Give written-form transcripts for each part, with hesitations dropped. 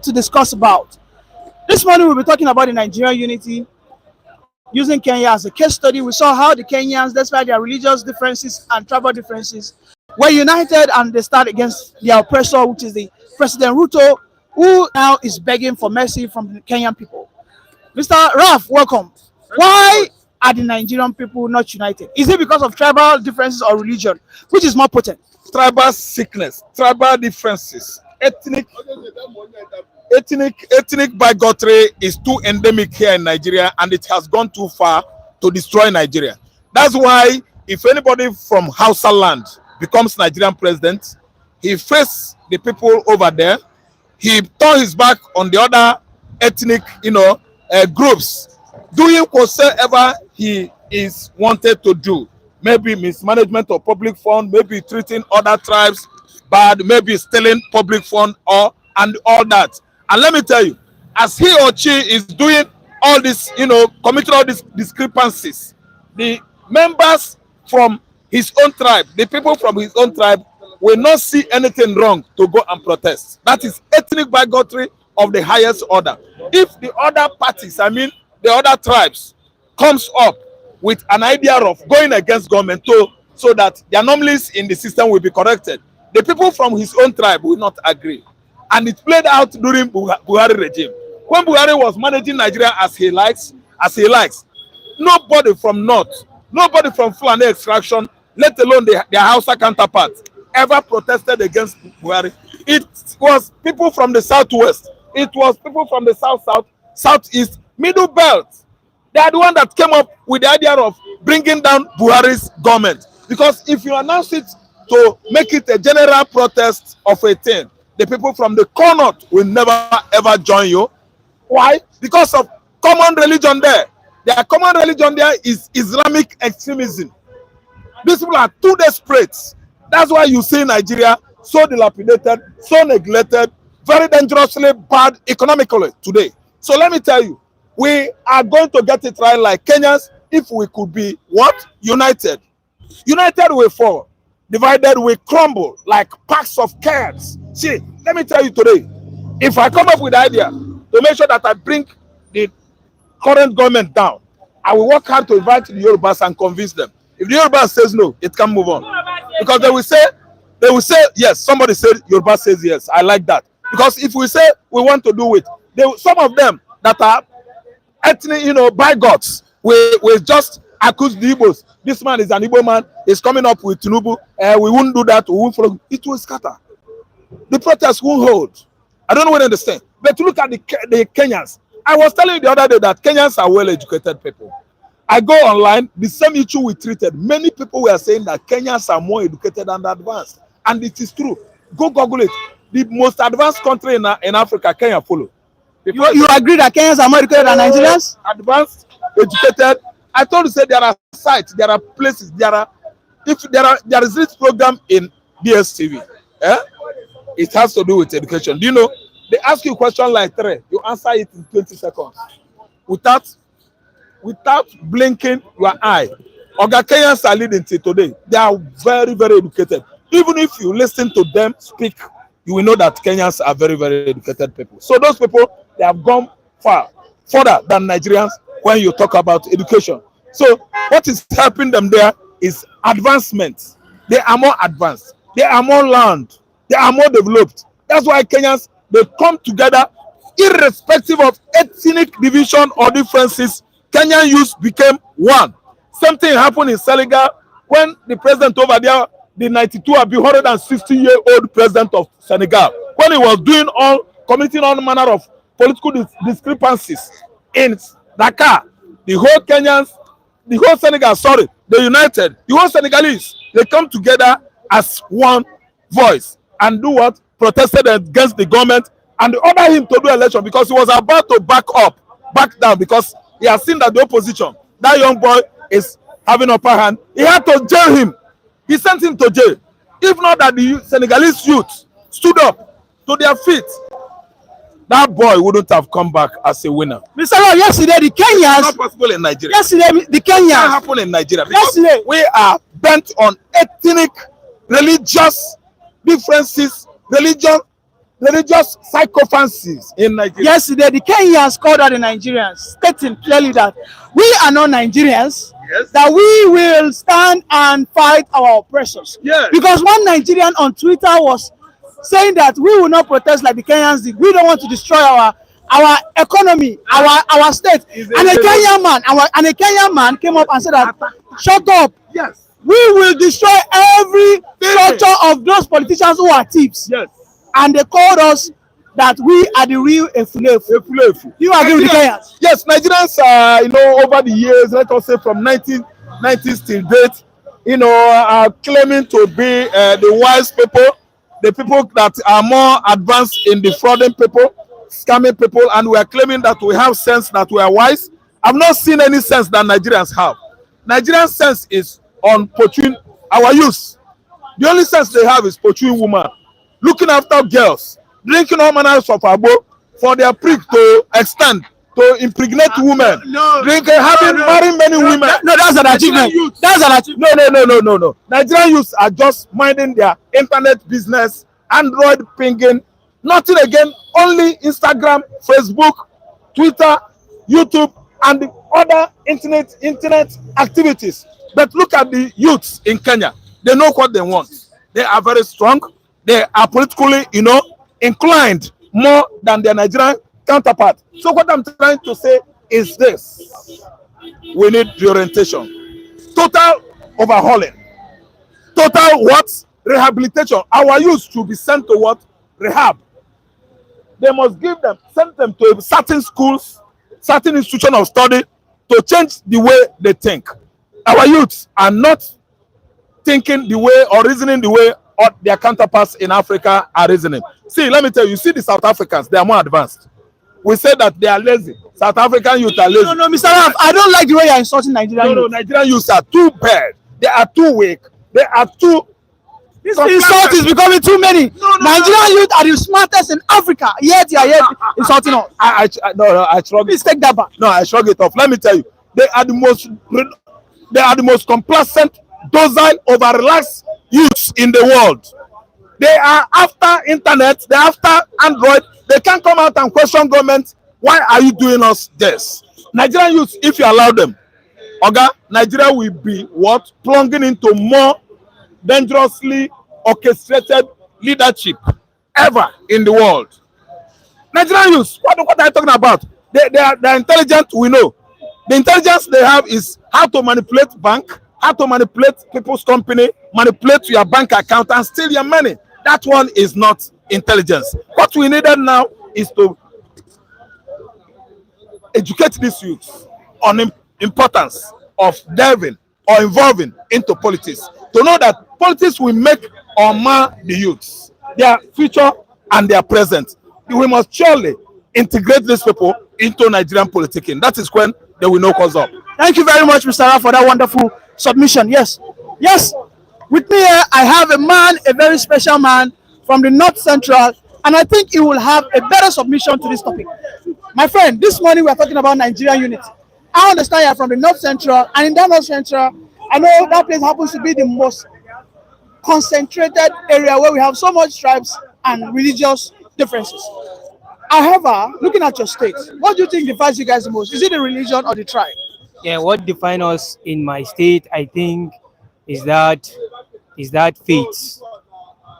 to discuss about. This morning we'll be talking about the Nigerian unity, using Kenya as a case study. We saw how the Kenyans, despite their religious differences and tribal differences, were united and they started against their oppressor, which is the President Ruto, who now is begging for mercy from the Kenyan people. Mr. Raf, welcome. Why are the Nigerian people not united? Is it because of tribal differences or religion? Which is more potent? Tribal sickness, tribal differences, ethnic bigotry is too endemic here in Nigeria, and it has gone too far to destroy Nigeria. That's why if anybody from Hausa land becomes Nigerian president, he faces the people over there, he turns his back on the other ethnic, groups, doing whatsoever he is wanted to do. Maybe mismanagement of public fund, maybe treating other tribes bad, maybe stealing public fund, and all that. And let me tell you, as he or she is doing all this, committing all these discrepancies, the members from his own tribe, the people from his own tribe, will not see anything wrong to go and protest. That is ethnic bigotry of the highest order. If the other parties, the other tribes, comes up with an idea of going against government so that the anomalies in the system will be corrected, the people from his own tribe will not agree. And it played out during Buhari regime. When Buhari was managing Nigeria as he likes, nobody from North, nobody from Fulani extraction, let alone their Hausa counterparts, ever protested against Buhari. It was people from the Southwest, it was people from the South, Southeast, Middle Belt. They are the one that came up with the idea of bringing down Buhari's government. Because if you announce it to make it a general protest of a thing, the people from the corner will never ever join you. Why? Because of common religion there. Their common religion there is Islamic extremism. These people are too desperate. That's why you see Nigeria so dilapidated, so neglected, very dangerously bad economically today. So let me tell you, we are going to get it right like Kenyans if we could be what? United. United we fall. Divided we crumble like packs of cards. See, let me tell you today, if I come up with the idea to make sure that I bring the current government down, I will work hard to invite the Yorubas and convince them. If the Yorubas says no, it can move on. Because they will say yes. Somebody said Yoruba says yes. I like that. Because if we say we want to do it, some of them that are ethnic, bigots, we just accuse the Igbos. This man is an Igbo man, is coming up with Tinubu. We won't do that, we won't follow. It will scatter. The protest won't hold. I don't know what to understand. But look at the Kenyans. I was telling you the other day that Kenyans are well-educated people. I go online, the same issue we treated. Many people were saying that Kenyans are more educated and advanced. And it is true. Go Google it. The most advanced country in Africa, Kenya follow. You agree that Kenyans are more educated than Nigerians? Advanced, educated. I told you, say there are sites, there are places, there is this program in DSTV. It has to do with education. Do you know? They ask you a question like 3, you answer it in 20 seconds. Without blinking your eye. Oga Kenyans are leading till today. They are very, very educated. Even if you listen to them speak, you will know that Kenyans are very, very educated people. So those people, they have gone further than Nigerians when you talk about education. So what is helping them there is advancement. They are more advanced. They are more learned. They are more developed. That's why Kenyans, they come together irrespective of ethnic division or differences. Kenyan youth became one. Same thing happened in Senegal when the president over there, the 160-year-old president of Senegal, when he was committing all manner of political discrepancies in Dakar, the whole Senegalese, they come together as one voice and do what? Protested against the government and ordered him to do election because he was about to back down because he has seen that the opposition, that young boy is having upper hand. He had to jail him. He sent him to jail. If not that the Senegalese youth stood up to their feet, that boy wouldn't have come back as a winner. Mr. Lord, yesterday the Kenyans. It's not possible in Nigeria. Yesterday the Kenyans. It can't happen in Nigeria because we are bent on ethnic, religious differences, religion religious sycophancies in Nigeria. Yesterday, the Kenyans called out the Nigerians, stating clearly that we are not Nigerians, Yes. that we will stand and fight our oppressors. Yes. Because one Nigerian on Twitter was saying that we will not protest like the Kenyans did. We don't want to destroy our economy, our state. And a Kenyan man came up and said that, shut up. Yes. We will destroy every structure of those politicians who are thieves. Yes. And they called us that we are the real Efulefu. You agree with the Kenyans? Yes, Nigerians are, over the years, let us say from 1990s till date, are claiming to be the wise people, the people that are more advanced in defrauding people, scamming people, and we are claiming that we have sense, that we are wise. I've not seen any sense that Nigerians have. Nigerian sense is on pursuing our youth. The only sense they have is pursuing women, looking after girls, drinking all manners of abo for their prick to extend, to impregnate women, marrying many women. No, that's an achievement. That's an achievement. No. Nigerian youths are just minding their internet business, Android pinging, nothing again, only Instagram, Facebook, Twitter, YouTube, and the other internet activities. But look at the youths in Kenya. They know what they want. They are very strong. They are politically, inclined more than their Nigerian counterpart. So what I'm trying to say is this: we need reorientation, total overhauling, total what? Rehabilitation. Our youth should be sent to what? Rehab. They must send them to certain schools, certain institution of study to change the way they think. Our youths are not thinking the way or reasoning the way their counterparts in Africa are reasoning. See, let me tell you, see the South Africans, they are more advanced. We say that they are lazy. South African youth are lazy. No, Mr. Raf, I don't like the way you're insulting Nigerian youth. No, Nigerian youths are too bad. They are too weak. They are too... This insult is becoming too many. Nigerian youth are the smartest in Africa, yet you are yet insulting us. I shrug. Please take that back. No, I shrug it off. Let me tell you, they are the most complacent, docile, over-relaxed youths in the world. They are after internet, they are after Android. They can't come out and question government. Why are you doing us this? Nigerian youths, if you allow them, Nigeria will be what? Plunging into more dangerously orchestrated leadership ever in the world. Nigerian youths, what are you talking about? They are intelligent, we know. The intelligence they have is how to manipulate bank, how to manipulate people's company, manipulate your bank account and steal your money. That one is not intelligence. What we needed now is to educate these youths on the importance of delving or involving into politics. To know that politics will make or mar the youths, their future and their present. We must surely integrate these people into Nigerian politicking. That is when they will know cause up. Thank you very much, Mr. Raf, for that wonderful submission. Yes. With me here, I have a man, a very special man from the North Central, and I think he will have a better submission to this topic. My friend, this morning we are talking about Nigerian unity. I understand you are from the North Central, and in that North Central, I know that place happens to be the most concentrated area where we have so much tribes and religious differences. However, looking at your state, what do you think divides you guys the most? Is it the religion or the tribe? Yeah, what defines us in my state, I think, is that faith.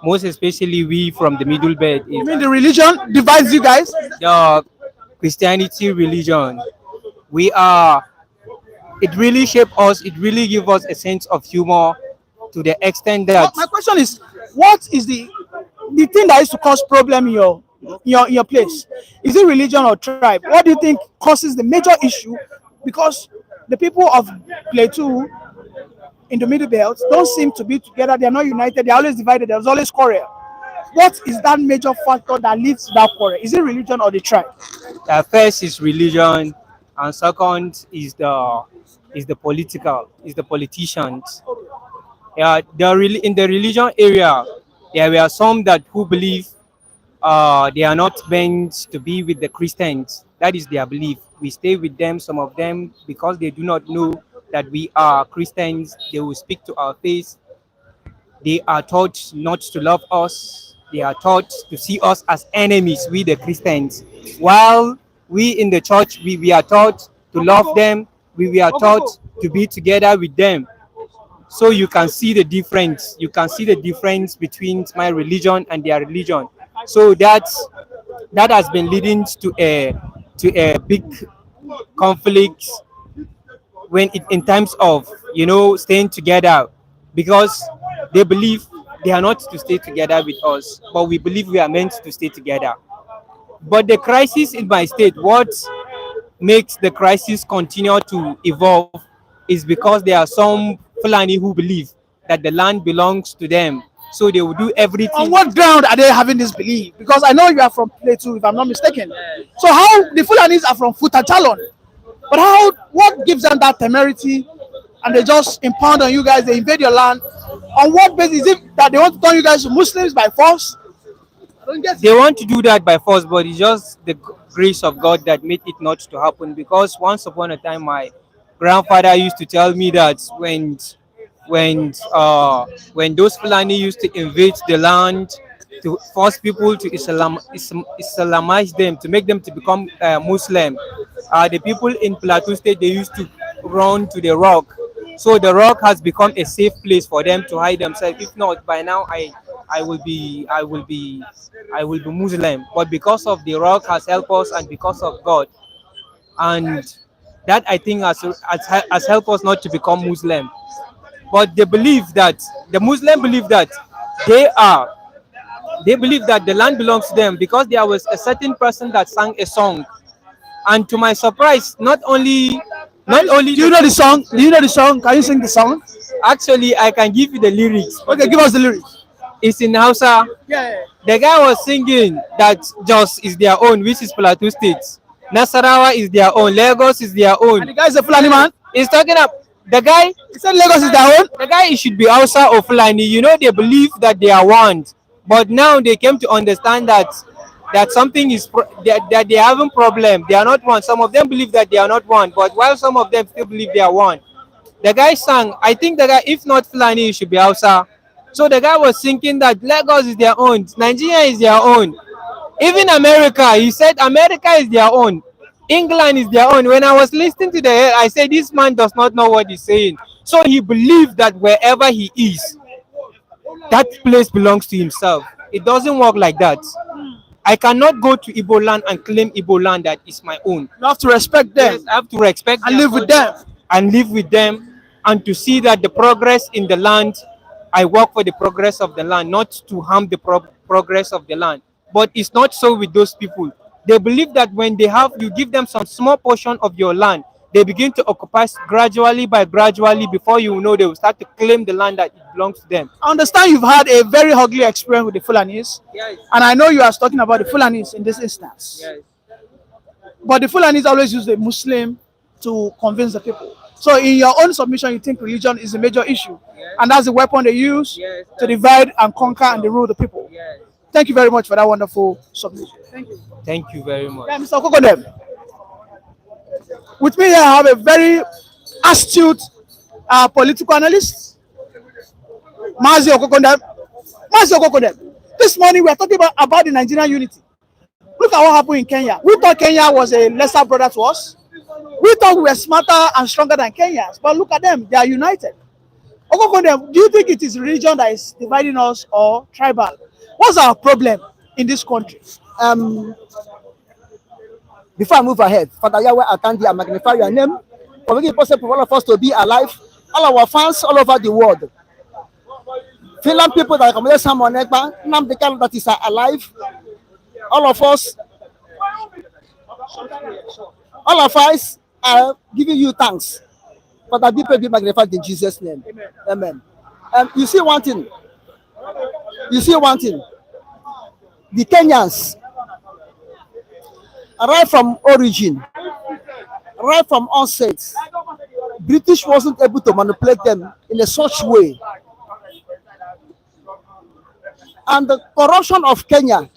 Most especially we from the middle belt. You mean the religion divides you guys? The Christianity religion. It really shapes us, it really gives us a sense of humor to the extent that... My question is, what is the thing that is to cause problem in your place? Is it religion or tribe? What do you think causes the major issue? Because the people of Plateau in the middle belt don't seem to be together. They are not united. They are always divided. There's always quarrel. What is that major factor that leads to that quarrel? Is it religion or the tribe? First is religion, and second is the politicians. Yeah, in the religion area, there were some who believe they are not meant to be with the Christians. That is their belief. We stay with them, some of them, because they do not know that we are Christians. They will speak to our face. They are taught not to love us. they are taught to see us as enemies, we the Christians, while we in the church, we are taught to love them, we are taught to be together with them. So you can see the difference. You can see the difference between my religion and their religion. So that has been leading to a big conflict when it, in terms of staying together, because they believe they are not to stay together with us, but we believe we are meant to stay together. But the crisis in my state, what makes the crisis continue to evolve, is because there are some Fulani who believe that the land belongs to them, so they will do everything. On what ground are they having this belief? Because I know you are from Plateau, if I'm not mistaken. So how the Fulanis are from Futachalon, but how, what gives them that temerity and they just impound on you guys, they invade your land? On what basis? Is it that they want to turn you guys to Muslims by force? I don't get it. They want to do that by force, but it's just the grace of God that made it not to happen. Because once upon a time, my grandfather used to tell me that when those Fulani used to invade the land to force people to Islamize them, to make them to become Muslim, the people in Plateau State, they used to run to the rock. So the rock has become a safe place for them to hide themselves. If not, by now I will be Muslim. But because of the rock has helped us, and because of God, and that I think has helped us not to become Muslim. But they believe that the Muslim believe that they are they believe that the land belongs to them, because there was a certain person that sang a song, and to my surprise, not only Do you know the song? Do you know the song? Can you sing the song? actually, I can give you the lyrics. Okay, give us the lyrics. It's in Hausa. Yeah. The guy was singing that Jos is their own, which is Plateau State. Nasarawa is their own. Lagos is their And the own. guy is a Fulani man. He's talking up. The guy, He said Lagos is their own. the guy, it should be Hausa or Fulani. They believe that they are one, but now they came to understand that something is that they are having problem. They are not one. Some of them believe that they are not one, but while some of them still believe they are one. The guy sang. I think the guy, if not Fulani, it should be Hausa. So the guy was thinking that Lagos is their own, Nigeria is their own, even America. He said America is their own, England is their own. When I was listening to I said this man does not know what he's saying. So he believed that wherever he is, that place belongs to himself. It doesn't work like that. I cannot go to Igbo land and claim Igbo land that is my own. You have to respect them. Yes, I have to respect And their live with culture them. and live with them, and to see that the progress in the land, I work for the progress of the land, not to harm the progress of the land. But it's not so with those people. They believe that when you give them some small portion of your land, they begin to occupy gradually by gradually. Before you know, they will start to claim the land that it belongs to them. I understand you've had a very ugly experience with the Fulanis, Yes. and I know you are talking about the Fulanis in this instance. Yes. But the Fulanis always use the Muslim to convince the people. So in your own submission, you think religion is a major issue, Yes. and that's the weapon they use Yes. to divide and conquer and rule the people. Yes. Thank you very much for that wonderful submission. Thank you. Thank you very much. Yeah, Mr. Kokodem. With me here, I have a very astute political analyst, Mazi Okokodem. Mazi Okokodem. This morning we are talking about the Nigerian unity. Look at what happened in Kenya. We thought Kenya was a lesser brother to us. We thought we were smarter and stronger than Kenyans, but look at them, they are united. Okokodem, do you think it is religion that is dividing us or tribal? What's our problem in this country? Before I move ahead, Father Yahweh, I thank you and magnify your name for making it possible for all of us to be alive, all our fans all over the world. Finland people that accommodate Simon Ekpa, Namdekan that is alive, all of us are giving you thanks. Father, be magnified in Jesus' name. Amen. You see one thing. The Kenyans, right from origin, right from onset, British wasn't able to manipulate them in a such way. And the corruption of Kenya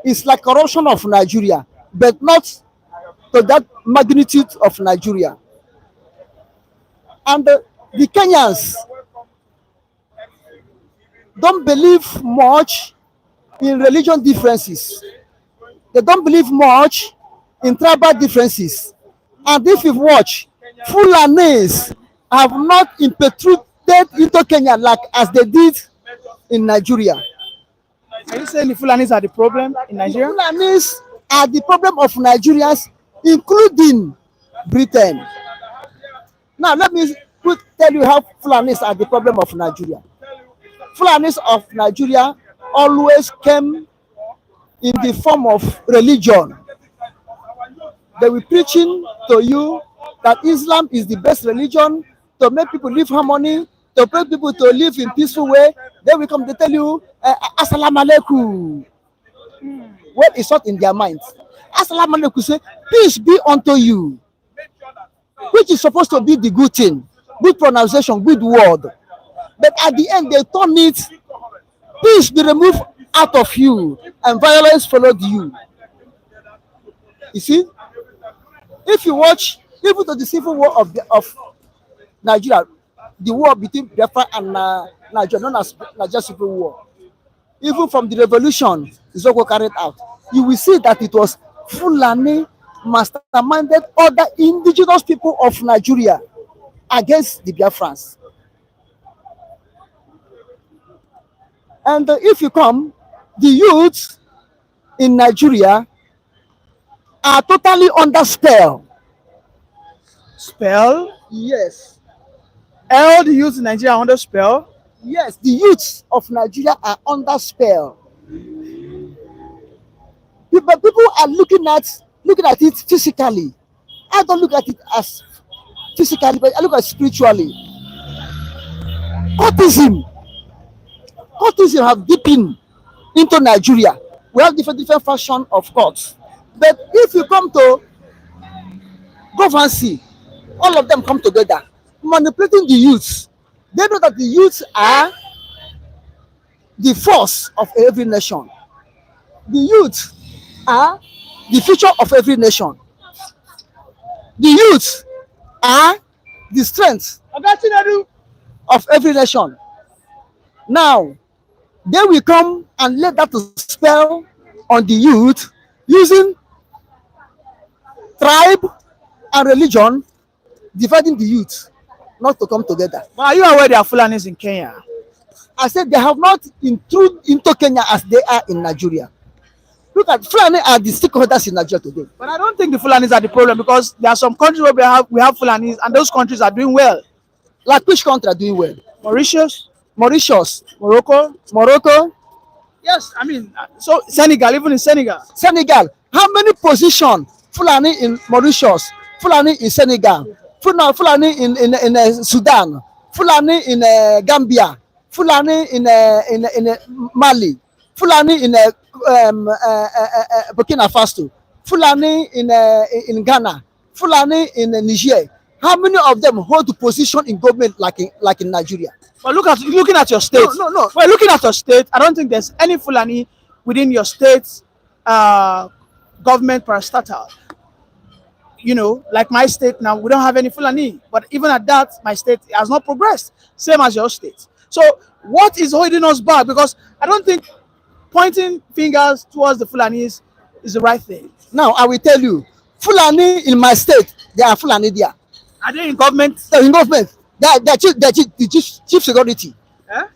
is like corruption of Nigeria, but not to that magnitude of Nigeria. And the Kenyans don't believe much in religion differences. They don't believe much in tribal differences. And if you watch, Fulanis have not impetrated into Kenya like as they did in Nigeria. Are you saying the Fulanis are the problem in Nigeria? Fulanis are the problem of Nigerians, including Britain. Now, let me tell you how Fulanis are the problem of Nigeria. Fulanis of Nigeria always came in the form of religion. They were preaching to you that Islam is the best religion to make people live harmony, to make people to live in peaceful way. Then we come to tell you, Assalamu alaikum. Well, it's not in their minds. Assalamu alaikum say, peace be unto you, which is supposed to be the good thing, good pronunciation, good word. But at the end, they turn it, peace be removed out of you, and violence followed you. You see? If you watch, even to the civil war of Nigeria, the war between Biafra and Nigeria, known as Nigeria Civil War, even from the revolution Zoko carried out, you will see that it was Fulani masterminded other indigenous people of Nigeria against the Biafrans. And if you come, the youth in Nigeria are totally under spell. Spell? Yes. All the youth in Nigeria are under spell? Yes, the youths of Nigeria are under spell. But people are looking at it physically. I don't look at it as physically, but I look at it spiritually. Cultism have deepened into Nigeria. We have different fashion of cults. But if you come to governance, all of them come together, manipulating the youths. They know that the youths are the force of every nation. The youth are the future of every nation. The youth are the strength of every nation. Now, they will come and let that spell on the youth using tribe and religion, dividing the youth not to come together. But are you aware there are Fulanis in Kenya? I said they have not intruded into Kenya as they are in Nigeria. Look at Fulani are the stakeholders in Nigeria today. But I don't think the Fulanis are the problem, because there are some countries where we have Fulanis, and those countries are doing well. Like which country are doing well? Mauritius, Morocco. yes, I mean, so Senegal, even in Senegal. How many positions Fulani in Mauritius, Fulani in Senegal, Fulani in Sudan, Fulani in Gambia, Fulani in Mali, Fulani in Burkina Faso, Fulani in Ghana, Fulani in Niger. How many of them hold the position in government like in Nigeria? But looking at your state. No. Well, looking at your state, I don't think there's any Fulani within your state's government parastatal. You know, like my state now, we don't have any Fulani. But even at that, my state has not progressed, same as your state. So what is holding us back? Because I don't think pointing fingers towards the Fulanis is the right thing. Now, I will tell you, Fulani in my state, there are Fulani there. Are they in government? They're in government. They're chief security. Eh?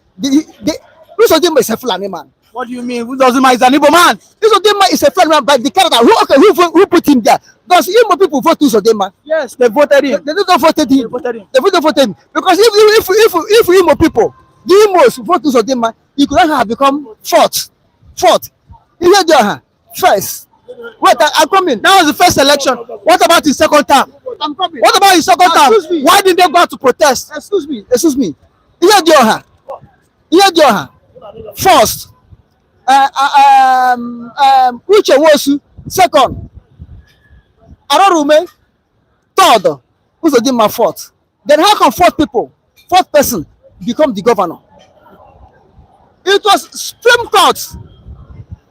Usodima is a Fulani man. What do you mean? Who doesn't mind? He's an Igbo man. Usodima is a Fulani man by the character. Who put him there? Does Igbo people vote Usodima? Yes, they voted him. They don't vote him. They voted him. They voted him. Because if Igbo people, the Igbos vote Usodima, he could have become fourth. First. Wait, I'm coming. That was the first election. What about his second term? I'm coming. What about his second term? Excuse me. Why didn't they go out to protest? Excuse me. First, Uche Wosu. Second, Ararume. Third, Uzodinma fourth. Then how come fourth person become the governor? It was Supreme Court,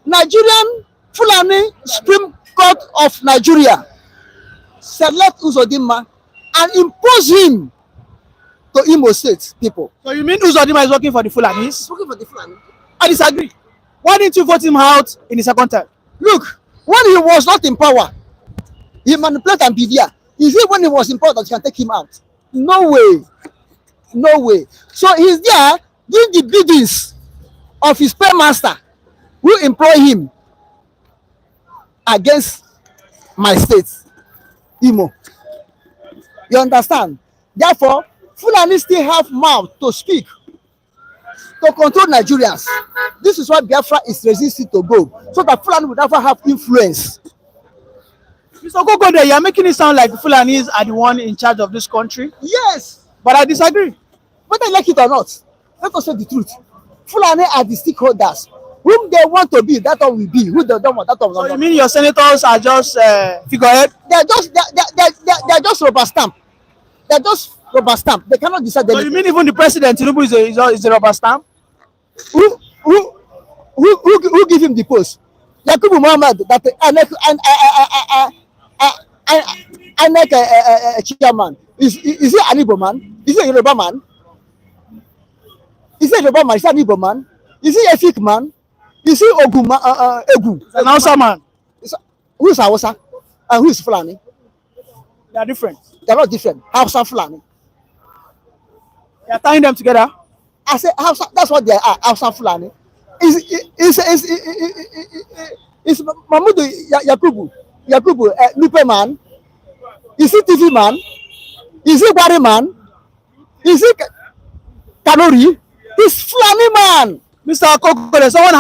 Nigerian Fulani Supreme Court of Nigeria select Uzodinma and impose him to Imo State people. So you mean Uzodinma is working for the Fulanis? He's working for the Fulani. I disagree. Why didn't you vote him out in the second time? Look, when he was not in power, he manipulated and be there. Is it when he was in power that you can take him out? No way. No way. So he's there doing the biddings of his paymaster who employ him against my state, Imo. You understand? Therefore, Fulani still have mouth to speak, to control Nigerians. This is why Biafra is resisting to go, so that Fulani will never have influence. Mr. Kokode, you're making it sound like the Fulanis are the one in charge of this country. Yes, But I disagree. whether you like it or not, let us say the truth. Fulani are the stakeholders. Whom they want to be, that one will be. Who they don't want, that one will So you not. mean your senators are just figurehead? They're just rubber stamp. They're just rubber stamp. They cannot decide So you anything. mean even the president, Tinubu, is a rubber stamp? Who who give him the post? Yakubu Muhammad, that INEC chairman. Is he an Igbo man? Is he a Yoruba man? Is he a Yoruba man? Is he an Igbo man? Is he a Fik man? Is he Egu? An Hausa man. Who is Hausa and who is Fulani? They are different. They're not different. Hausa, Fulani. They are tying them together. I say Hausa. That's what they are. Hausa, Fulani. Is Mahmoud Yakubu Lupe man? Is he TV man? Is he Gwari man? Is he Kanori? He's Fulani man. Mr. Kokode, someone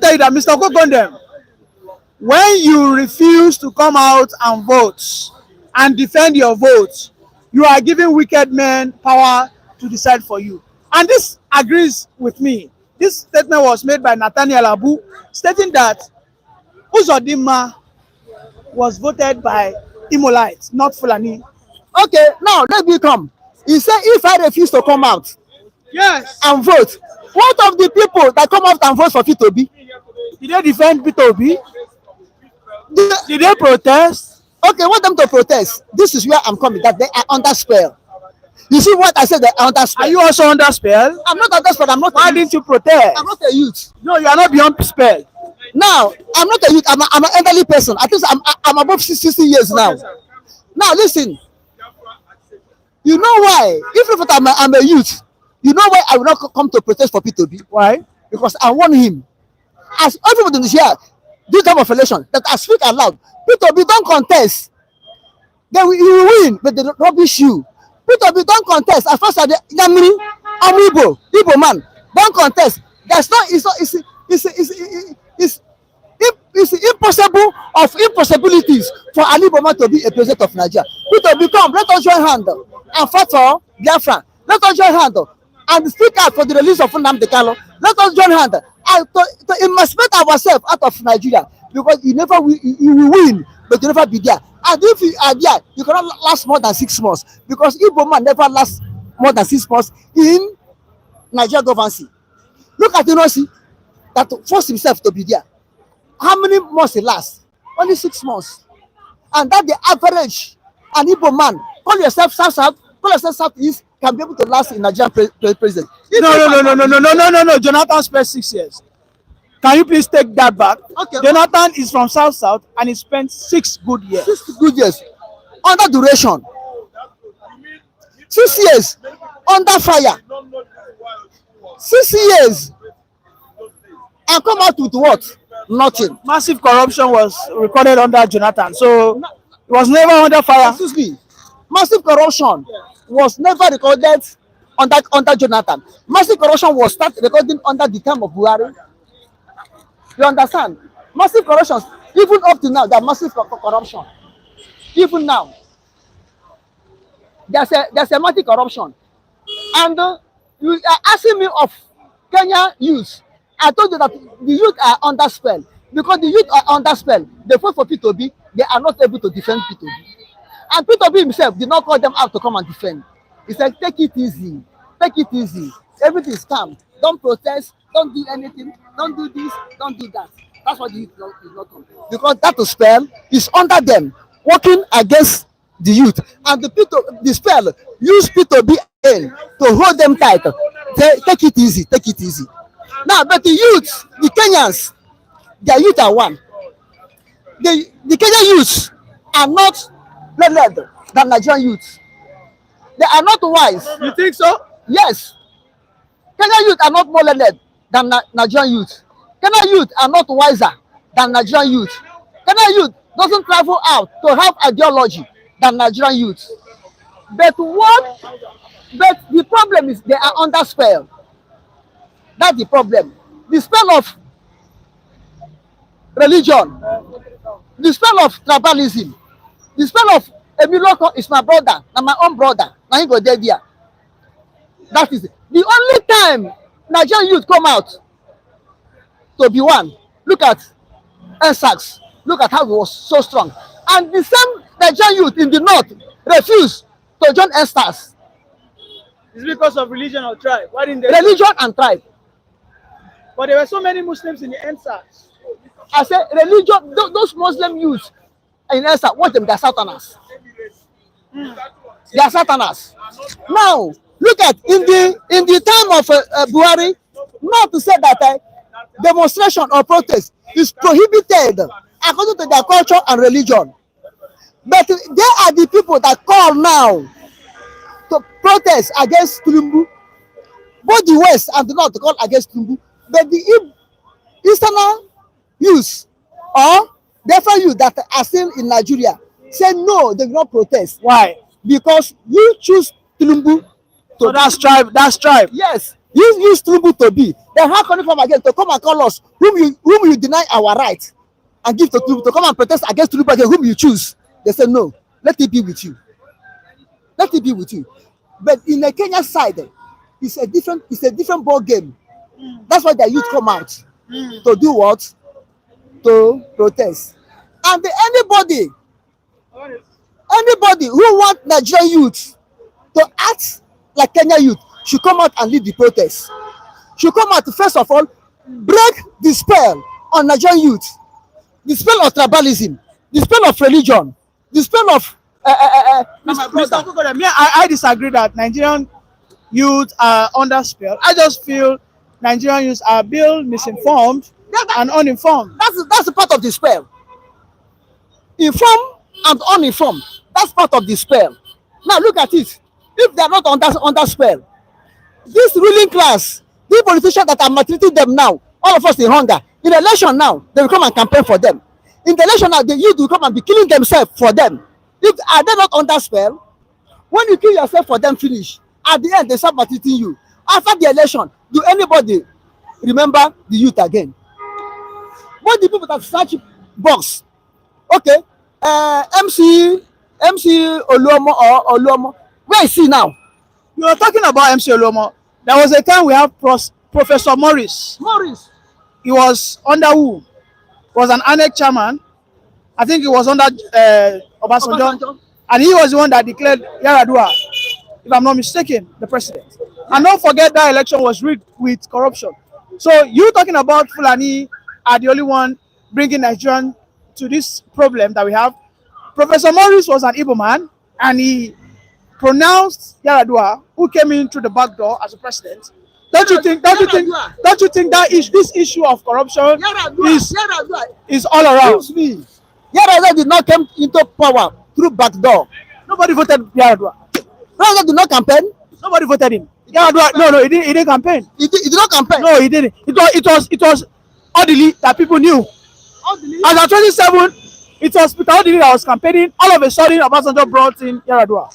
tell you that Mr. Kokode, when you refuse to come out and vote and defend your vote, you are giving wicked men power to decide for you. And this agrees with me. This statement was made by Nathaniel Abu, stating that Uzodinma was voted by Imolites, not Fulani. Okay, now let me come. He said if I refuse to come out Yes. and vote, what of the people that come out and vote for P2B? Did they defend P2B? The- Did they protest? Okay, want them to protest. This is where I'm coming, that they are under spell. You see what I said, they are under spell. Are you also under spell? I'm not under spell, I'm not Why a youth. didn't you protest? I'm not a youth. No, you are not beyond spell. Now, I'm not a youth, I'm an elderly person. At least I'm above 60 years now. Now, listen. You know why? If I'm a youth, you know why I will not come to protest for P2B? Why? Because I want him. As everybody here, this type of election, that I speak aloud, P2B don't contest. You will win, but they rubbish you. P2B don't contest. At first, Yamini, Igbo man, don't contest. That's not, it's impossible of impossibilities for an Igbo man to be a president of Nigeria. P2B come, let us join hand and fight for Biafra. Let us join hand and speak out for the release of Nnamdi Kanu. Let us join hand and to emancipate ourselves out of Nigeria, because you will win, but you never be there. And if you are there, you cannot last more than 6 months, because Igbo man never lasts more than 6 months in Nigeria governance. Look at Inosi that forced himself to be there. How many months he lasts? Only 6 months. And that the average an Igbo man, call yourself South, call yourself Southeast, can be able to last in Nigerian president. No. Jonathan spent 6 years. Can you please take that back? Okay. Jonathan is from South and he spent 6 good years. 6 good years under duration. 6 years under fire. 6 years and come out with what? Nothing. Massive corruption was recorded under Jonathan, so it was never under fire. Excuse me. Massive corruption was never recorded under Jonathan. Massive corruption was started recording under the time of Buhari. You understand? Massive corruption, even up to now, there are massive corruption. Even now, there's a massive corruption. And you are asking me of Kenya youth. I told you that the youth are under spell. Because the youth are under spell, they vote for P2B, they are not able to defend P2B. And P2B himself did not call them out to come and defend. He said, take it easy, take it easy. Everything is calm. Don't protest, don't do anything, don't do this, don't do that. That's what the youth is not doing. Because that spell is under them, working against the youth. And the spell use P2B to hold them tight. Take it easy, take it easy. Now, but the youth, the Kenyans, their youth are one. The Kenyan youths are not learned than Nigerian youths. They are not wise. You think so? Yes, Kenyan youth are not more learned than Nigerian youth. Kenyan youth are not wiser than Nigerian youth. Kenyan youth doesn't travel out to have ideology than Nigerian youth. But the problem is they are under spell. That's the problem. The spell of religion, the spell of tribalism, the spell of Emiloko is my brother, and my own brother. Now he go there. That is it. The only time Nigerian youth come out to be one. Look at NSAX. Look at how it was so strong. And the same Nigerian youth in the north refused to join NSAX. It's because of religion or tribe. Why didn't they? Religion and tribe. But there were so many Muslims in the NSAS. I say religion, those Muslim youths in NSAX, what them, they're Satanás. They are Satanás. Now, look at in the time of Buhari, not to say that demonstration or protest is prohibited according to their culture and religion. But they are the people that call now to protest against Tinubu. Both the West and the North call against Tinubu. But the Eastern youths or different youth that are still in Nigeria say no, they will not protest. Why? Because you choose Tinubu. So that's tribe. That's tribe. Yes, you use Tinubu to be. Then how can you come again to come and call us whom you deny our right and give to Tinubu to come and protest against Tinubu again, whom you choose? They say no, let it be with you. Let it be with you. But in the Kenya side, it's a different ball game. That's why the youth come out to do what? To protest. And anybody who want Nigerian youth to act like Kenya youth should come out and lead the protest. Should come out to, first of all, break the spell on Nigerian youth, the spell of tribalism, the spell of religion, the spell of Mr. Kokoda, I disagree that Nigerian youth are under spell. I just feel Nigerian youth are built misinformed and uninformed. That's a part of the spell. Informed and uninformed. That's part of the spell. Now look at it. If they are not under spell, this ruling class, these politicians that are maltreating them now, all of us in hunger. In the election now, they will come and campaign for them. In the election now, the youth will come and be killing themselves for them. If are they not under spell, when you kill yourself for them, finish. At the end, they start maltreating you. After the election, do anybody remember the youth again? What the people that search box? Okay, MC Oluomo or Oluomo. Where is he now? You are talking about MC Oluomo. There was a time we have Professor Morris. He was under who? Was an ANEC chairman. I think he was under Obasanjo. And he was the one that declared Yaradua, if I'm not mistaken, the president. And don't forget that election was rigged with corruption. So you talking about Fulani are the only one bringing Nigerian to this problem that we have. Professor Morris was an Igbo man, and he pronounced Yaradua, who came in through the back door as a president. Don't you think that this issue of corruption is all around? Yaradua did not come into power through back door. Nobody voted Yaradua. Yaradua did not campaign. Nobody voted him. Yaradua, no, he didn't campaign. He did not campaign. No, he didn't. It was orderly that people knew. As of 27, it was Peter Odili that was campaigning. All of a sudden, Obasanjo brought in Yaradua.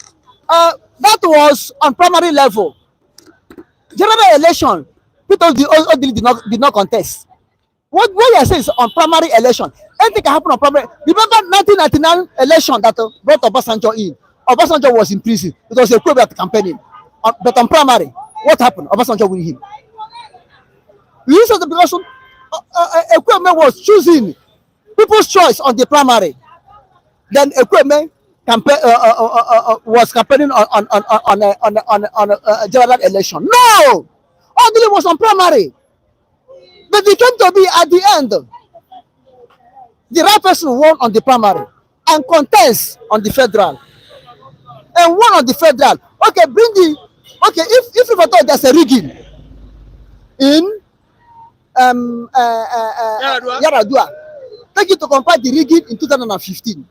That was on primary level. General election, Peter Odili did not contest. What you say is on primary election. Anything can happen on primary. Remember 1999 election that brought Obasanjo in. Obasanjo was in prison. It was a problem at campaigning. But on primary, what happened? Obasanjo win him. You said the because Ekweme was choosing people's choice on the primary. Then Ekweme was campaigning on a general election. No! Odili was on primary. But it came to be at the end. The right person won on the primary and contest on the federal. And won on the federal. Okay, if you thought there's a rigging in Yaradua. Take you to compare the rigging in 2015,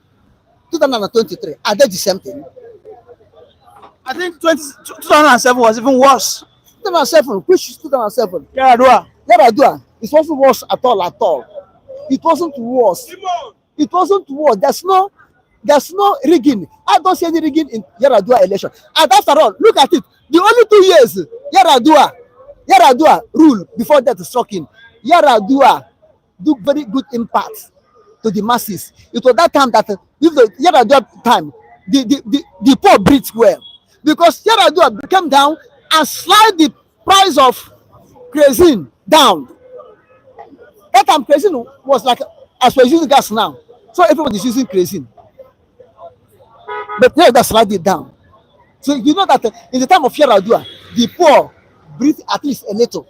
2023. Are they the same thing? I think 2007 was even worse. 2007, which is 2007? Yaradua. Yaradua. It wasn't worse at all, at all. It wasn't worse. It wasn't worse. There's no rigging. I don't see any rigging in Yaradua election. And after all, look at it. The only 2 years Yaradua rule before that struck in. Yaradua do very good impact to the masses. It was that time that if the Yaradua time, the poor breathed well. Because Yaradua came down and slide the price of kerosene down. That time kerosene was like as we're using gas now. So everybody is using kerosene. But now that slide it down. So you know that in the time of Yaradua, the poor breathe at least a little.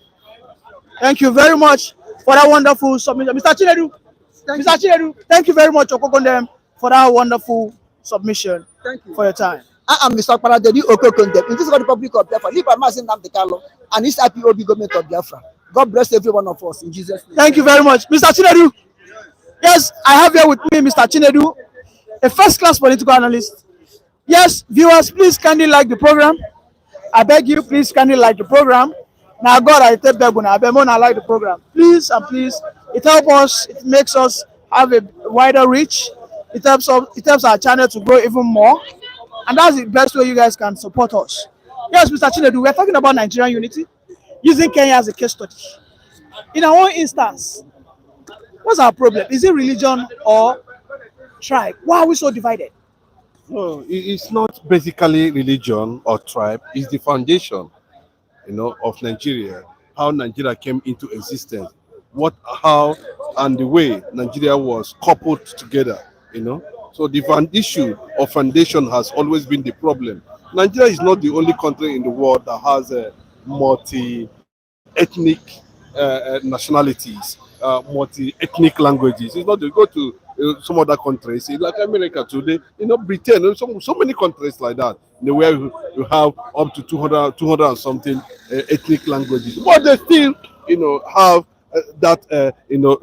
Thank you very much for that wonderful submission. Mr. Chinedu, thank you very much, Okokondem, for that wonderful submission. Thank you for your time. I am Mr. Paradeli Okokondem in this Republic of Biafra, live by Mazin Namdekalo and this IPOB government of Biafra. God bless every one of us in Jesus' name. Thank you very much. Mr. Chinedu. Yes, I have here with me Mr. Chinedu, a first-class political analyst. Yes, viewers, please kindly like the program. I beg you, please kindly like the program. Now, God, I tell you, I beg you, like the program. Please and please, it helps us, it makes us have a wider reach. It helps our channel to grow even more. And that's the best way you guys can support us. Yes, Mr. Chinedu, we're talking about Nigerian unity, using Kenya as a case study. In our own instance, what's our problem? Is it religion or tribe? Why are we so divided? No, it's not basically religion or tribe. It's the foundation, of Nigeria. How Nigeria came into existence, how, and the way Nigeria was coupled together. So the issue of foundation has always been the problem. Nigeria is not the only country in the world that has a multi-ethnic nationalities, multi-ethnic languages. It's not. You go to some other countries, like America today, Britain, so many countries like that, where you have up to 200 and something ethnic languages, but they still, have that,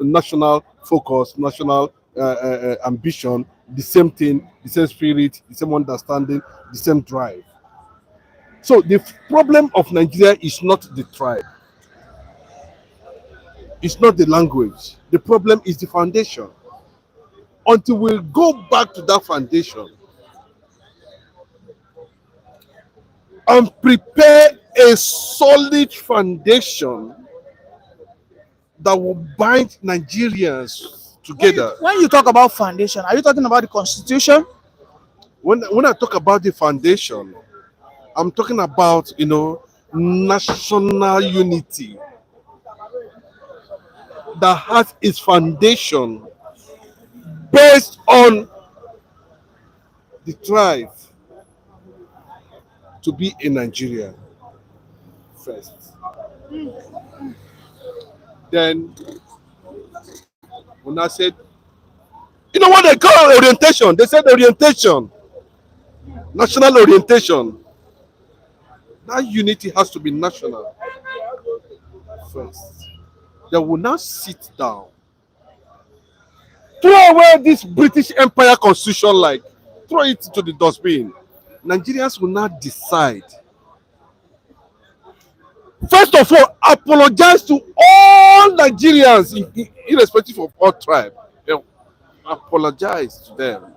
national focus, national ambition, the same thing, the same spirit, the same understanding, the same drive. So the problem of Nigeria is not the tribe. It's not the language. The problem is the foundation. Until we go back to that foundation and prepare a solid foundation that will bind Nigerians together. When you talk about foundation, are you talking about the constitution? When I talk about the foundation, I'm talking about, national unity that has its foundation based on the drive to be in Nigeria first. Then when I said, what they call orientation? They said orientation, national orientation. That unity has to be national first. They will now sit down, throw away this British Empire constitution, throw it to the dustbin. Nigerians will now decide. First of all, apologize to all Nigerians, irrespective of all tribe. Apologize to them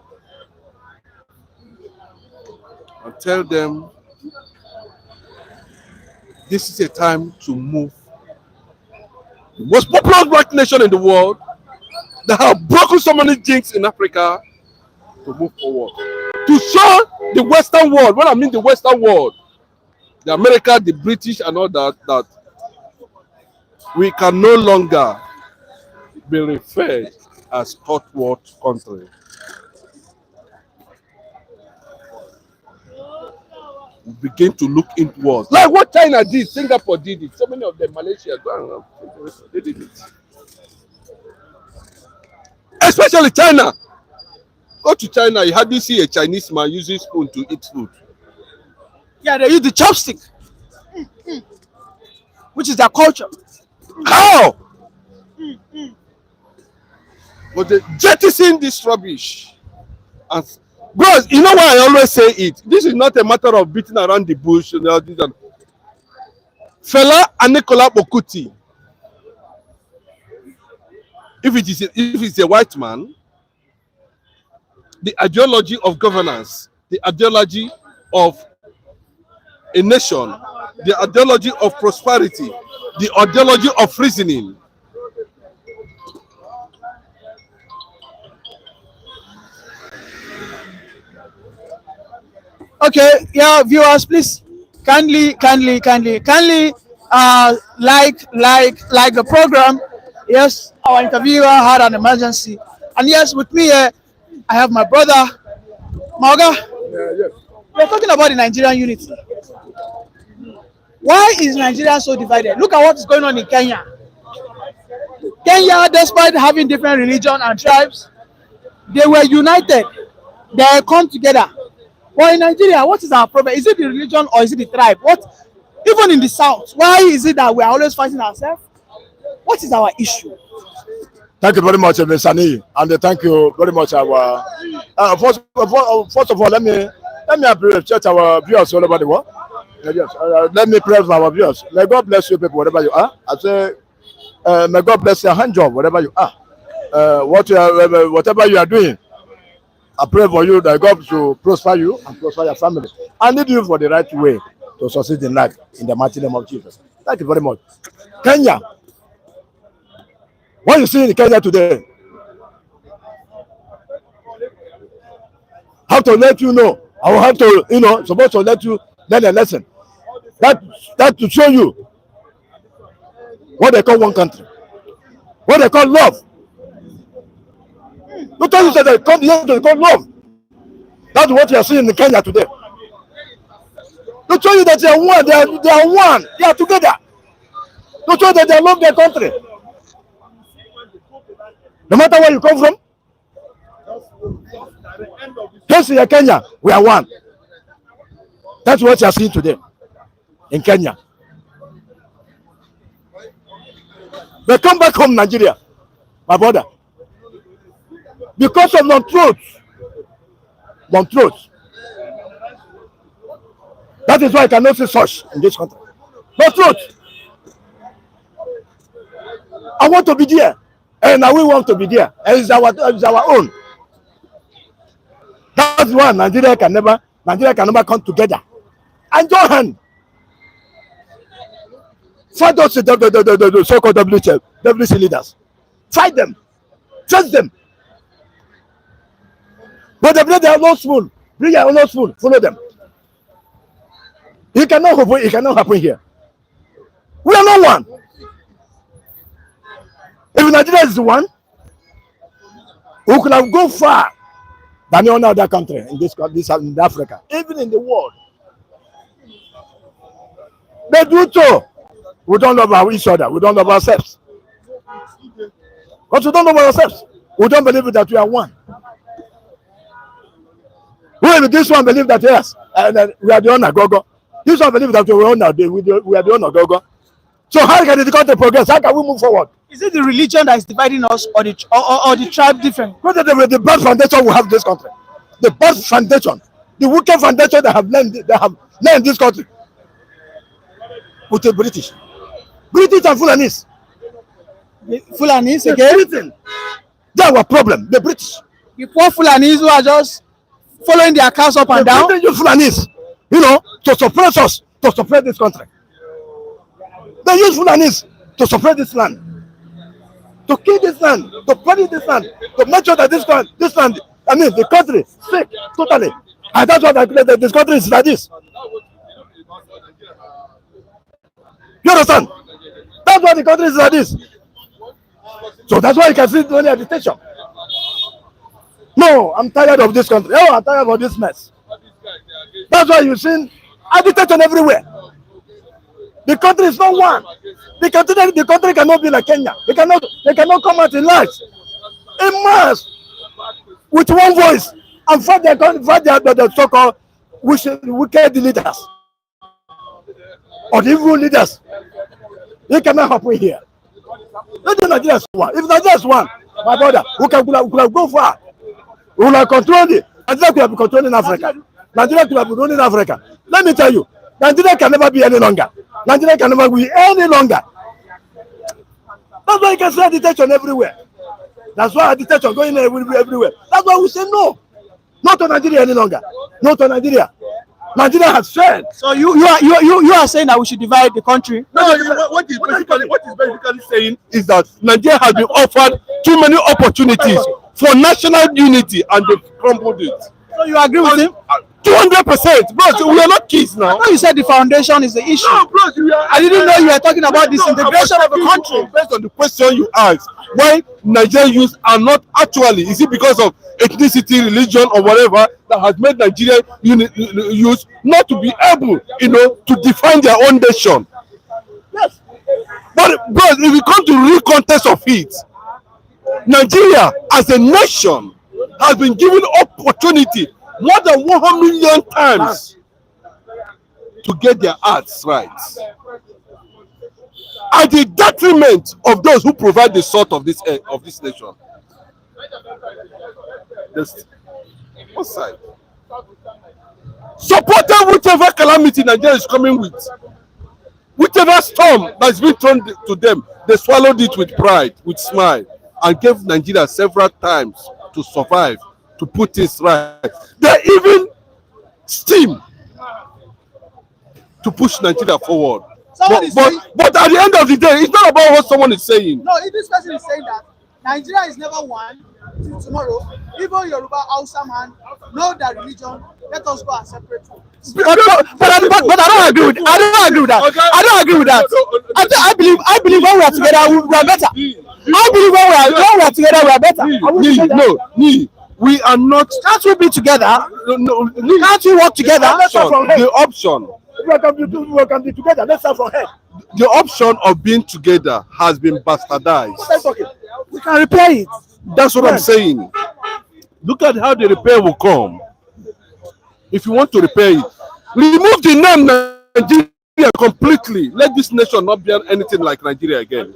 and tell them this is a time to move. The most popular black nation in the world that have broken so many jinx in Africa to move forward. To show the Western world, when I mean the Western world, the America, the British and all that we can no longer be referred as third world country. We begin to look inwards. Like what China did, Singapore did it, so many of them, Malaysia, they did it. Especially China. Go to China, you hardly see a Chinese man using spoon to eat food. Yeah, they use the chopstick, which is their culture. How? But they jettison this rubbish. And bros, you know why I always say it? This is not a matter of beating around the bush. Fela and Nicola Bokuti, if it's a white man, the ideology of governance, the ideology of a nation, the ideology of prosperity, the ideology of reasoning. Okay, yeah, viewers, please kindly like the program. Yes, our interviewer had an emergency, and yes, with me here, I have my brother Mauga. We're talking about the Nigerian unity. Why is Nigeria so divided? Look at what is going on in Kenya. Kenya, despite having different religion and tribes, they were united. They come together. But in Nigeria, what is our problem? Is it the religion or is it the tribe? What? Even in the south, why is it that we are always fighting ourselves? What is our issue? Thank you very much, Mr. Sani, and thank you very much. Our first of all, let me appreciate our viewers all over the world. Yes, let me pray for our viewers. May God bless you, people, wherever you are. I say, may God bless your hand job, wherever you are. Whatever you are doing, I pray for you that God to prosper you and prosper your family and lead you for the right way to succeed in life in the mighty name of Jesus. Thank you very much. Kenya. What you see in Kenya today, have to let you know. I will have to, supposed to let you learn a lesson. That to show you what they call one country, what they call love. Look at you say they call love. That's what you are seeing in Kenya today. To show you that they are one, they are one, they are together. To show that they love their country. No matter where you come from, here in Kenya, we are one. That's what you are seeing today in Kenya. But come back home, Nigeria, my brother. Because of non-truth. That is why I cannot see such in this country. Non-truth. I want to be there. And now we want to be there. And it's our own. That's why Nigeria can never come together and join hands. Fight those the so-called WC leaders. Fight them. Face them. But they are not spoon. Bring your own spoon. Follow them. It cannot happen here. We are not one. If Nigeria is one, we could have gone far than any other country in Africa, even in the world. They do so. We don't love each other. We don't love ourselves. Because we don't love ourselves. We don't believe that we are one. This one believe that yes, and we are the owner Gogo. This one believe that we are the owner Gogo. So how can the country progress? How can we move forward? Is it the religion that is dividing us, or the tribe different? Whether the bad foundation we have this country, the bad foundation, the wicked foundation that have learned this country, with the British and Fulanis. Fulanis again? They are our problem. The British. The poor Fulanis who are just following their cows up and down. They use Fulanis, to suppress us, to suppress this country. They use Fulanis to suppress this land, to kill this land, to punish this land, to make sure that this land, the country, sick totally. And that's why this country is like this. You understand? That's why the country is like this. So that's why you can see only agitation. No, I'm tired of this country. Oh, I'm tired of this mess. That's why you've seen agitation everywhere. The country is not one. The country cannot be like Kenya. They cannot come out in lights, in mass, with one voice, and fight the so-called wicked leaders or the evil leaders. It cannot happen here. Let the Nigerians one. If Nigerians one, my brother, we could have go far. We will have controlled it. Nigeria could have been controlling Africa. Nigeria could have been running Africa. Let me tell you, Nigeria can never be any longer. Nigeria can never be any longer. That's why you can see detention everywhere. That's why detention going everywhere. That's why we say no. Not to Nigeria any longer. Not to Nigeria. Nigeria has failed. So you are saying that we should divide the country? No, what is basically saying is that Nigeria has been offered too many opportunities for national unity and they've crumbled it. So you agree with him? 200%. Bros, we are not kids now. I thought you said the foundation is the issue. No, bros, I didn't know you were talking about disintegration of the country. Based on the question you asked, why Nigerian youth are not actually, is it because of ethnicity, religion, or whatever that has made Nigerian youth not to be able, to define their own nation? Yes. But bros, if we come to real context of it, Nigeria as a nation has been given opportunity more than 100 million times to get their arts right, at the detriment of those who provide the salt of this nation. What side? Supporting whichever calamity Nigeria is coming with, whichever storm that's been thrown to them, they swallowed it with pride, with smile, and gave Nigeria several times to survive, to put this right. They even steam to push Nigeria forward. But at the end of the day, it's not about what someone is saying. No, if this person is saying that Nigeria is never one till tomorrow, even Yoruba, Hausa man, know that religion, let us go and separate. But I don't agree with that. I don't agree with that. I believe when we are together, we are better. I believe when we are together, we are better. We are not. Can't we be together? No, can't we work together? The option. We can be together. Let's start from head. The option of being together has been bastardized. We can repair it. That's what I'm saying. Look at how the repair will come. If you want to repair it, remove the name Nigeria completely. Let this nation not be anything like Nigeria again.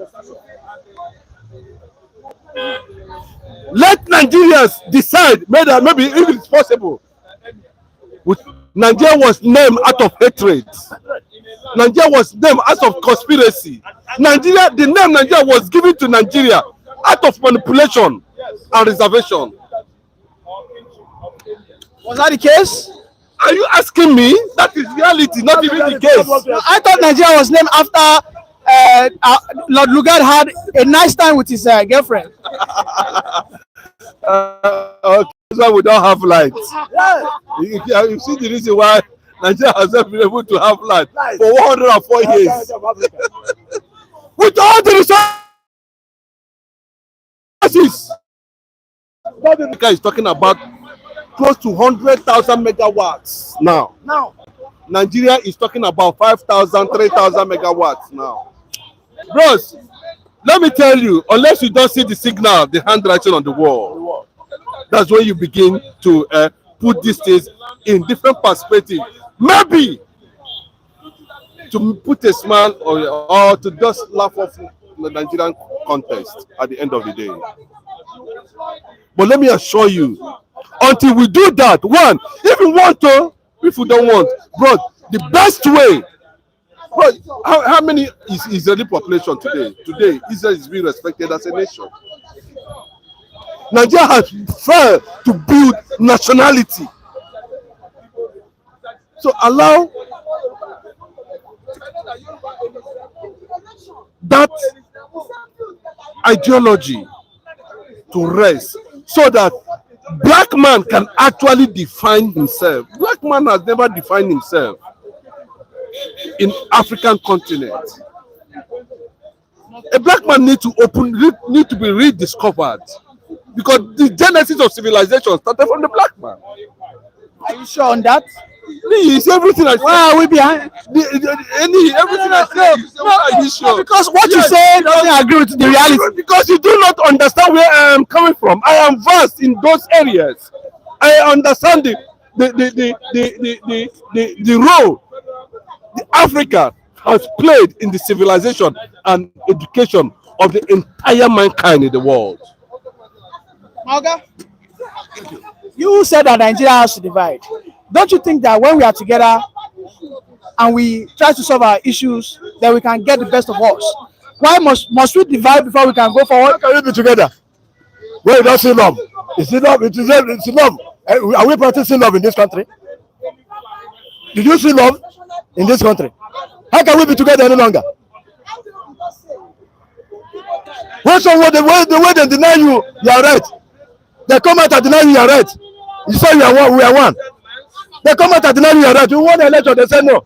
Let Nigerians decide maybe if it's possible. Nigeria was named out of hatred. Nigeria was named out of conspiracy. The name Nigeria was given to Nigeria out of manipulation and reservation. Was that the case? Are you asking me? That is reality, not even the case. I thought Nigeria was named after Lord Lugard had a nice time with his girlfriend. Okay, that's why we don't have lights. You see the reason why Nigeria has not been able to have light for 104 years. With all the resources, America is talking about close to 100,000 megawatts now. Nigeria is talking about 5,000, 3,000 megawatts now. Bros, let me tell you, unless you don't see the signal, the handwriting on the wall, that's when you begin to put these things in different perspective. Maybe to put a smile or to just laugh off the Nigerian contest at the end of the day. But let me assure you, until we do that, one, if we want to, if we don't want, bro, the best way. Bro, how many is Israeli population today? Today, Israel is being respected as a nation. Nigeria has failed to build nationality. So allow that ideology to rest so that black man can actually define himself. Black man has never defined himself in African continent. A black man need to be rediscovered because the genesis of civilization started from the black man. Are you sure on that? It's everything I say. Why are we behind? Everything I say. Are you sure? Because what you say doesn't agree with the reality. Because you do not understand where I am coming from. I am vast in those areas. I understand the role Africa has played in the civilization and education of the entire mankind in the world. Malga, you said that Nigeria has to divide. Don't you think that when we are together and we try to solve our issues, then we can get the best of us? Why must we divide before we can go forward? How can we be together? Well, don't see love. It's love. It's love. Are we practicing love in this country? Did you see love in this country? How can we be together any longer? When someone the way they deny you, you are right. They come out and deny you are right. You say you are one, we are one. They come out and deny you are right. You won the election, they say no.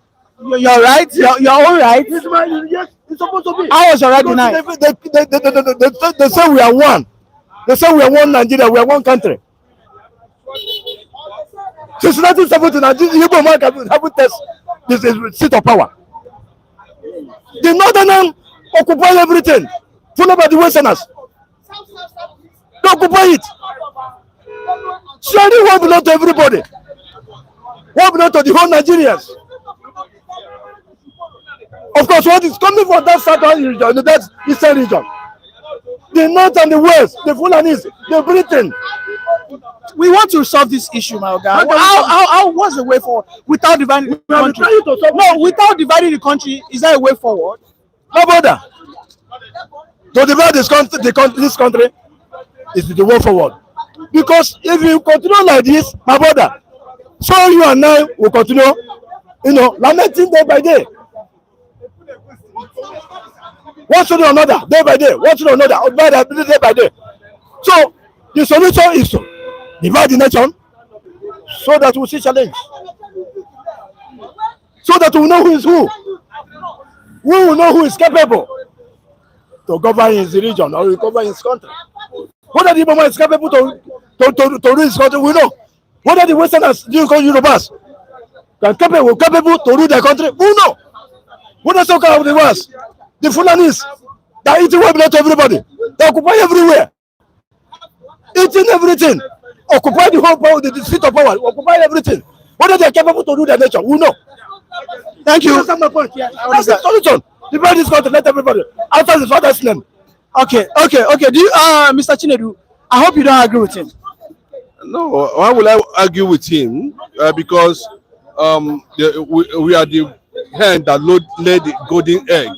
You're right. You're all right. Yes, it's supposed to be. How was your right denied? They say we are one. They say we are one Nigeria, we are one country. Since 1970, the Igbo man haven't tested this seat of power. The Northerners occupy everything, followed by the Westerners. They occupy it. Surely one belongs to everybody. One belongs to the whole Nigerians. Of course, what is coming from that southern region, that eastern region, the north and the west, the Fulanis, the Britain. We want to solve this issue, Malga. What's the way forward without dividing the country? No, without dividing the country, is there a way forward? No bother. To divide this country is the way forward. Because if you continue like this, my brother, so you and I will continue, lamenting day by day. One should do another, day by day. One should do another, day by day. So the solution is to divide the nation so that we see challenge. So that we know who is who. We will know who is capable to govern his region or to govern his country. Whether the Igbo is capable to rule his country, we know. Whether the Westerners, Yorubas, capable to rule their country, we know. Whether so called the West, the Fulanis, that eating well to everybody, they occupy everywhere, eating everything, occupy the whole power, the seat of power, occupy everything. Whether they are capable to rule their nation, we know. Thank you. That's my point. Yeah, that's the solution. Divide this country, let everybody outside his father's name. Okay. Do you, Mr. Chinedu, I hope you don't agree with him. No, why will I argue with him? Because we are the hen that laid the golden egg.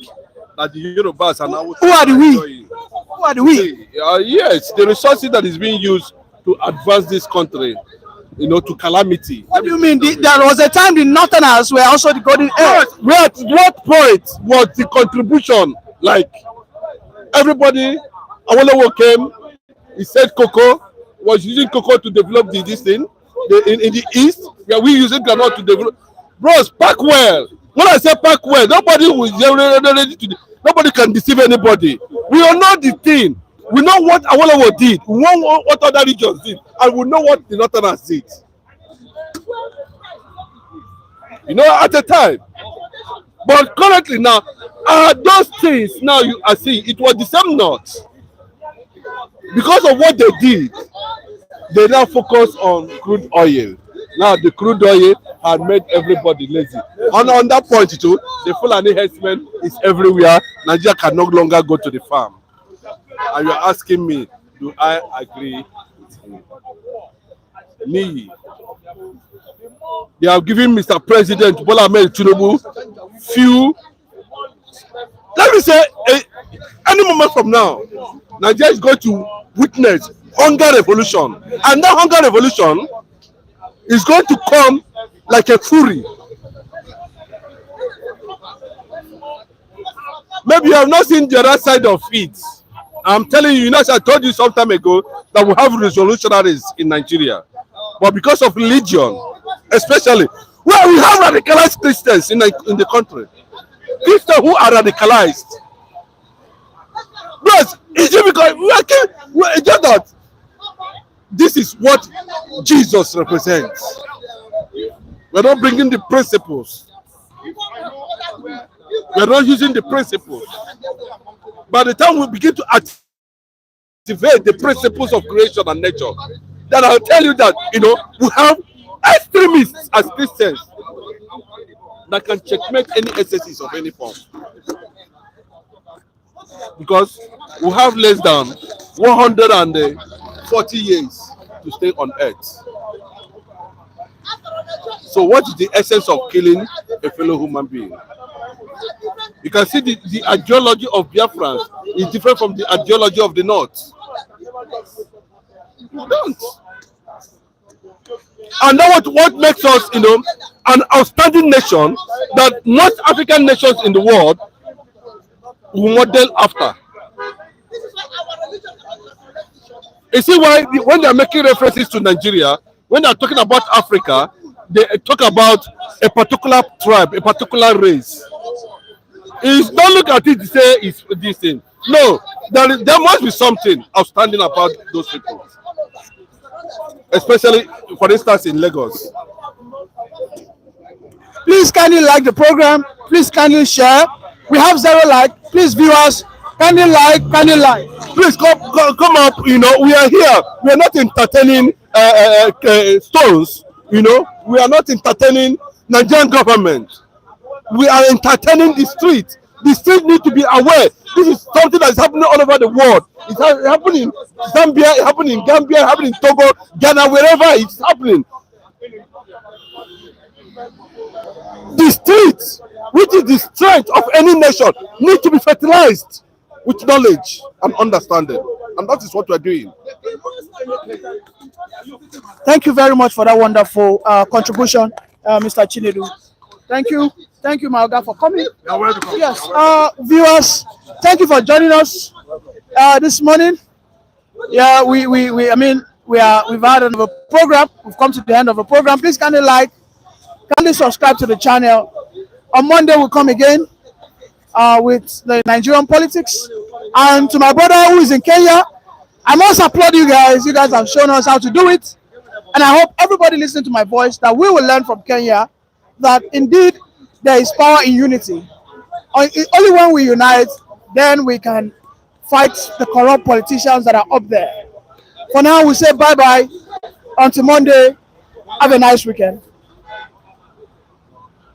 That the Yorubas are now. Who are the we? Who are the we? Yes, the resources that is being used to advance this country, to calamity. What do you mean? There was a time the Northerners were also the golden egg. At what point was the contribution like? Everybody, Awolowo came, he said cocoa, was using cocoa to develop this thing. In the east, we using granite to develop. Bros, pack well. When I say pack well, nobody can deceive anybody. We all know the thing. We know what Awolowo did. We know what other regions did. And we know what the Northerners did. At the time. But currently now, those things now you are seeing, it was the same North. Because of what they did, they now focus on crude oil. Now the crude oil had made everybody lazy. On that point too, the Fulani herdsmen is everywhere. Nigeria can no longer go to the farm. And you're asking me, do I agree with him? Me. They have given Mr. President Bola Ahmed Tinubu few. Let me say, any moment from now, Nigeria is going to witness hunger revolution, and that hunger revolution is going to come like a fury. Maybe you have not seen the other side of it. I'm telling you, I told you some time ago that we have revolutionaries in Nigeria, but because of religion, especially, well, we have radicalized Christians in the country. Christians who are radicalized. But it's just because it's just that this is what Jesus represents. We're not bringing the principles. We're not using the principles. By the time we begin to activate the principles of creation and nature, then I'll tell you that, we have extremists as Christians that can checkmate any excesses of any form. because we have less than 140 years to stay on earth. So what is the essence of killing a fellow human being? You can see the ideology of Biafrans is different from the ideology of the North. You don't. And that what makes us, an outstanding nation that most African nations in the world will model after. You see why when they are making references to Nigeria, when they are talking about Africa, they talk about a particular tribe, a particular race. Don't look at it to say it's this thing. No, there must be something outstanding about those people. Especially, for instance, in Lagos. Please kindly like the program. Please kindly share. We have 0 likes. Please, viewers, kindly like, kindly like. Please come up. We are here. We are not entertaining stones. We are not entertaining Nigerian government. We are entertaining the street. The street need to be aware. This is something that is happening all over the world. It's happening in Zambia, it's happening in Gambia, it's happening in Togo, Ghana, wherever it's happening. The streets, which is the strength of any nation, need to be fertilized with knowledge and understanding. And that is what we're doing. Thank you very much for that wonderful contribution, Mr. Chinedu. Thank you. Thank you, Maoga, for coming. You're welcome. Yes, viewers, thank you for joining us this morning. Yeah, we've had another program. We've come to the end of the program. Please kindly like, kindly subscribe to the channel. On Monday we'll come again with the Nigerian politics. And to my brother who is in Kenya, I must applaud you guys. You guys have shown us how to do it. And I hope everybody listening to my voice that we will learn from Kenya that indeed there is power in unity. Only when we unite, then we can fight the corrupt politicians that are up there. For now, we say bye-bye. Until Monday, have a nice weekend.